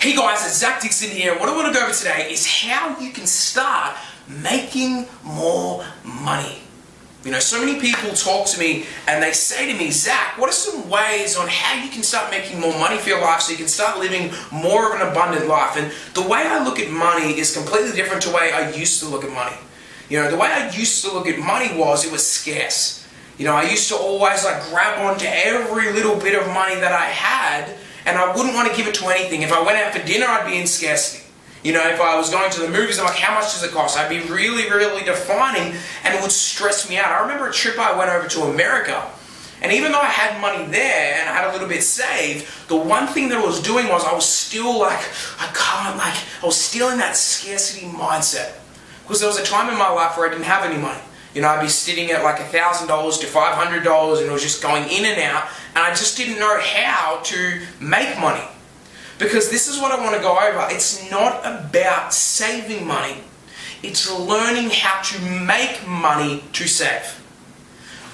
Hey guys, it's Zach Dixon here. What I want to go over today is how you can start making more money. You know, so many people talk to me and they say to me, Zach, what are some ways on how you can start making more money for your life so you can start living more of an abundant life? And the way I look at money is completely different to the way I used to look at money. You know, the way I used to look at money was it was scarce. You know, I used to always grab onto every little bit of money that I had, and I wouldn't want to give it to anything. If I went out for dinner, I'd be in scarcity. You know, if I was going to the movies, I'm like, how much does it cost? I'd be really defining, and it would stress me out. I remember a trip I went over to America, and even though I had money there and I had a little bit saved, the one thing that I was doing was I was still I was still in that scarcity mindset. Because there was a time in my life where I didn't have any money. You know, I'd be sitting at $1,000 to $500 and it was just going in and out, and I just didn't know how to make money. Because this is what I want to go over. It's not about saving money. It's learning how to make money to save.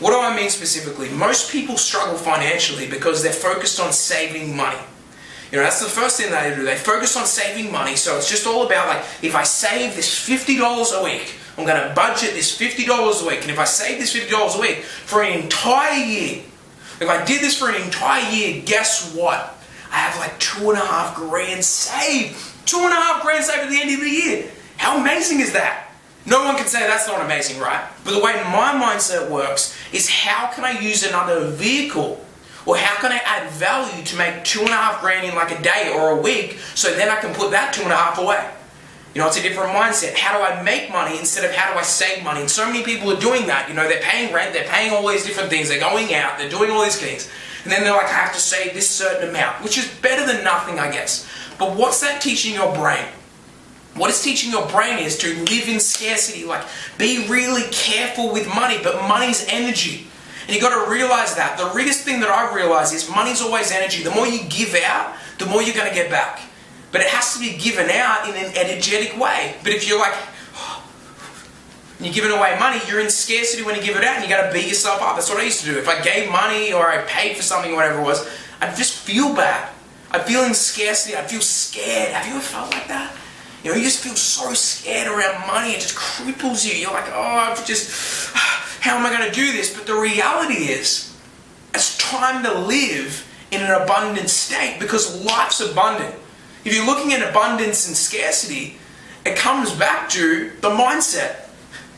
What do I mean specifically? Most people struggle financially because they're focused on saving money. You know, that's the first thing they do. They focus on saving money, so it's just all about if I save this $50 a week, I'm going to budget this $50 a week, and if I save this $50 a week for an entire year, if I did this for an entire year, guess what? I have $2.5 grand saved. $2.5 grand saved at the end of the year. How amazing is that? No one can say that's not amazing, right? But the way my mindset works is how can I use another vehicle, or how can I add value to make $2.5 grand in a day or a week, so then I can put that 2.5 away. You know, it's a different mindset. How do I make money instead of how do I save money? And so many people are doing that. You know, they're paying rent, they're paying all these different things, they're going out, they're doing all these things. And then they're I have to save this certain amount, which is better than nothing, I guess. But what's that teaching your brain? What it's teaching your brain is to live in scarcity, be really careful with money, but money's energy. And you've got to realize that. The biggest thing that I realize is money's always energy. The more you give out, the more you're going to get back. But it has to be given out in an energetic way. But if you're you're giving away money, you're in scarcity when you give it out, and you got to beat yourself up. That's what I used to do. If I gave money or I paid for something or whatever it was, I'd just feel bad. I'd feel in scarcity. I'd feel scared. Have you ever felt like that? You know, you just feel so scared around money. It just cripples you. You're how am I going to do this? But the reality is, it's time to live in an abundant state, because life's abundant. If you're looking at abundance and scarcity, it comes back to the mindset.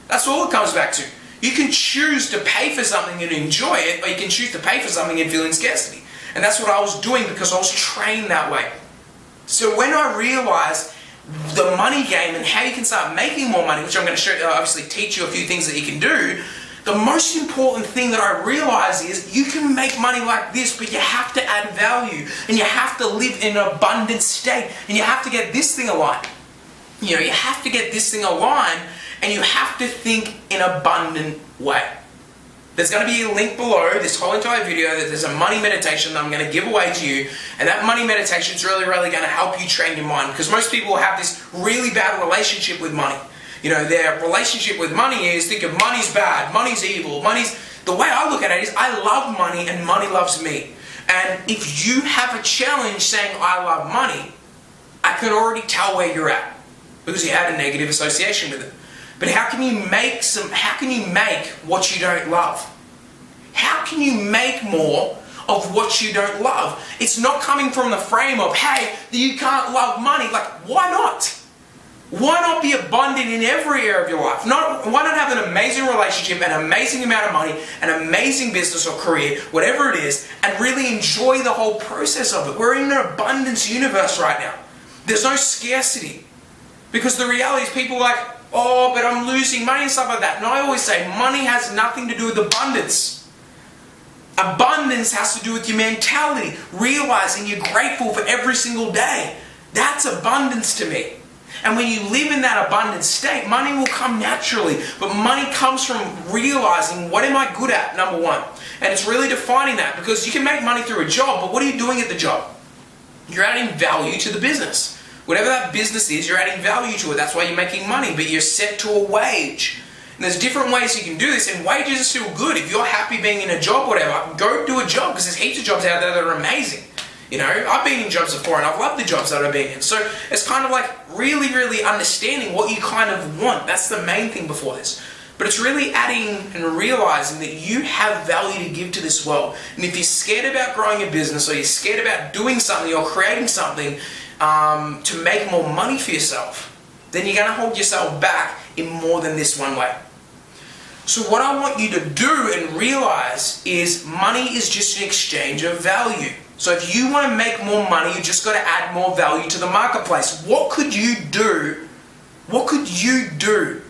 That's all it comes back to. You can choose to pay for something and enjoy it, or you can choose to pay for something and feel in scarcity. And that's what I was doing because I was trained that way. So when I realized the money game and how you can start making more money, which I'm going to show, obviously teach you a few things that you can do, the most important thing that I realized is you can make money like this, but you have to add value, and you have to live in an abundant state, and you have to get this thing aligned. You know, you have to get this thing aligned, and you have to think in an abundant way. There's going to be a link below this whole entire video that there's a money meditation that I'm going to give away to you, and that money meditation is really going to help you train your mind, because most people have this really bad relationship with money. You know, their relationship with money is, think of money's bad, money's evil, the way I look at it is, I love money and money loves me. And if you have a challenge saying, I love money, I can already tell where you're at, because you had a negative association with it. But how can you make what you don't love? How can you make more of what you don't love? It's not coming from the frame of, hey, you can't love money. Why not? Why not be abundant in every area of your life? Why not have an amazing relationship, an amazing amount of money, an amazing business or career, whatever it is, and really enjoy the whole process of it? We're in an abundance universe right now. There's no scarcity. Because the reality is people are oh, but I'm losing money and stuff like that. And I always say money has nothing to do with abundance. Abundance has to do with your mentality, realizing you're grateful for every single day. That's abundance to me. And when you live in that abundant state, money will come naturally. But money comes from realizing, what am I good at, number one. And it's really defining that, because you can make money through a job, but what are you doing at the job? You're adding value to the business. Whatever that business is, you're adding value to it. That's why you're making money, but you're set to a wage. And there's different ways you can do this, and wages are still good. If you're happy being in a job, whatever, go do a job, because there's heaps of jobs out there that are amazing. You know, I've been in jobs before and I've loved the jobs that I've been in. So it's kind of like really understanding what you kind of want. That's the main thing before this. But it's really adding and realizing that you have value to give to this world. And if you're scared about growing a business, or you're scared about doing something or creating something to make more money for yourself, then you're going to hold yourself back in more than this one way. So what I want you to do and realize is money is just an exchange of value. So if you want to make more money, you just got to add more value to the marketplace. What could you do? What could you do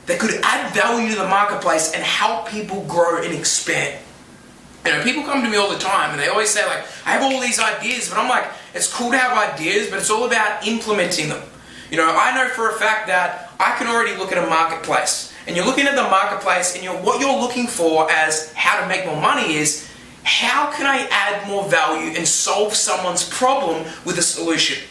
that could add value to the marketplace and help people grow and expand? You know, people come to me all the time and they always say like, I have all these ideas, but I'm like, it's cool to have ideas, but it's all about implementing them. You know, I know for a fact that I can already look at a marketplace, and you're looking at the marketplace and what you're looking for as how to make more money is, how can I add more value and solve someone's problem with a solution?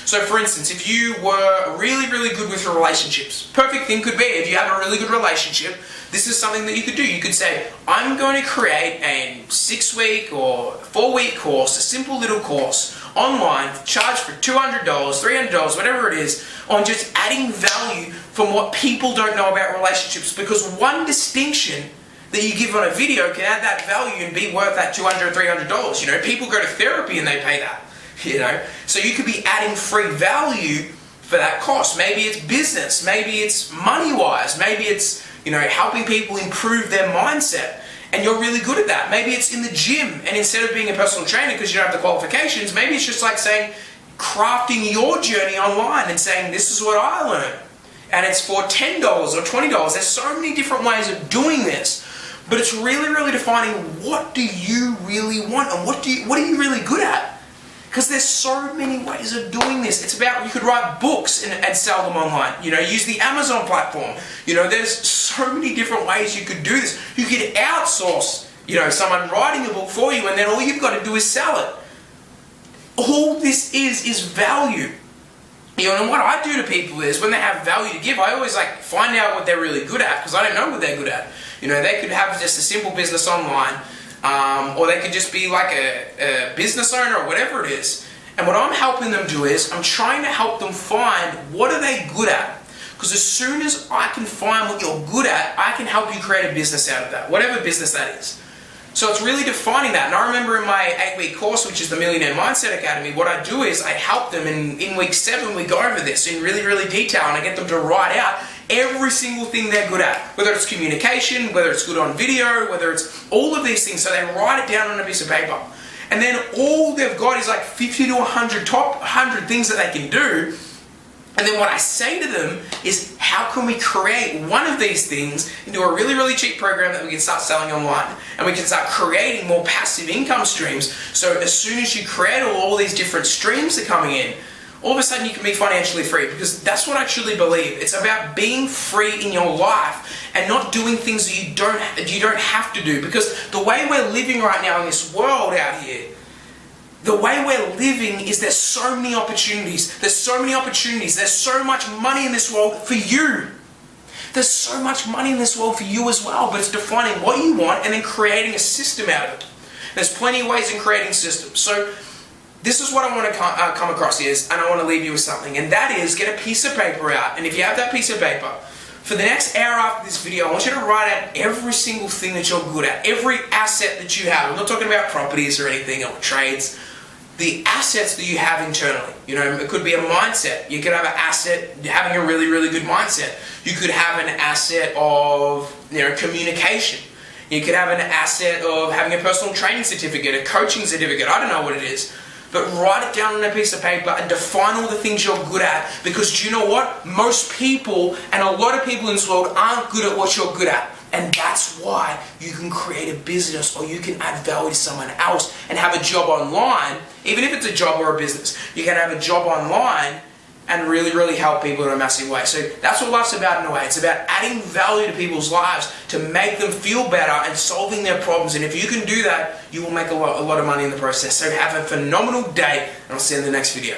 So for instance, if you were really good with your relationships, perfect thing could be if you have a really good relationship, this is something that you could do. You could say, I'm going to create a 6-week or 4-week course, a simple little course online, charge for $200, $300, whatever it is, on just adding value from what people don't know about relationships. Because one distinction that you give on a video can add that value and be worth that $200, $300. You know, people go to therapy and they pay that. You know, so you could be adding free value for that cost. Maybe it's business, maybe it's money-wise, maybe it's, you know, helping people improve their mindset, and you're really good at that. Maybe it's in the gym, and instead of being a personal trainer because you don't have the qualifications, maybe it's just like saying, crafting your journey online and saying, this is what I learned, and it's for $10 or $20. There's so many different ways of doing this, but it's really defining what do you really want and what are you really good at. Because there's so many ways of doing this. It's about, you could write books and sell them online. You know, use the Amazon platform. You know, there's so many different ways you could do this. You could outsource, you know, someone writing a book for you, and then all you've got to do is sell it. All this is value. You know, and what I do to people is when they have value to give, I always like find out what they're really good at, because I don't know what they're good at. You know, they could have just a simple business online, or they could just be like a business owner or whatever it is. And what I'm helping them do is I'm trying to help them find what are they good at. Because as soon as I can find what you're good at, I can help you create a business out of that, whatever business that is. So it's really defining that. And I remember in my 8-week course, which is the Millionaire Mindset Academy, what I do is I help them, and in week 7 we go over this in really detail, and I get them to write out every single thing they're good at, whether it's communication, whether it's good on video, whether it's all of these things. So they write it down on a piece of paper, and then all they've got is like 50 to 100 top 100 things that they can do. And then what I say to them is, how can we create one of these things into a really cheap program that we can start selling online, and we can start creating more passive income streams. So as soon as you create all these different streams that are coming in, all of a sudden you can be financially free. Because that's what I truly believe. It's about being free in your life and not doing things that you don't have to do. Because the way we're living right now in this world out here, the way we're living is there's so many opportunities. There's so many opportunities. There's so much money in this world for you. There's so much money in this world for you as well. But it's defining what you want and then creating a system out of it. There's plenty of ways in creating systems. So this is what I want to come across is, and I want to leave you with something. And that is, get a piece of paper out. And if you have that piece of paper, for the next hour after this video, I want you to write out every single thing that you're good at. Every asset that you have. I'm not talking about properties or anything or trades. The assets that you have internally. You know, it could be a mindset. You could have an asset having a really good mindset. You could have an asset of, you know, communication. You could have an asset of having a personal training certificate, a coaching certificate. I don't know what it is. But write it down on a piece of paper and define all the things you're good at. Because do you know what? Most people and a lot of people in this world aren't good at what you're good at. And that's why you can create a business, or you can add value to someone else and have a job online. Even if it's a job or a business, you can have a job online and really help people in a massive way. So that's what life's about in a way. It's about adding value to people's lives to make them feel better and solving their problems. And if you can do that, you will make a lot of money in the process. So have a phenomenal day, and I'll see you in the next video.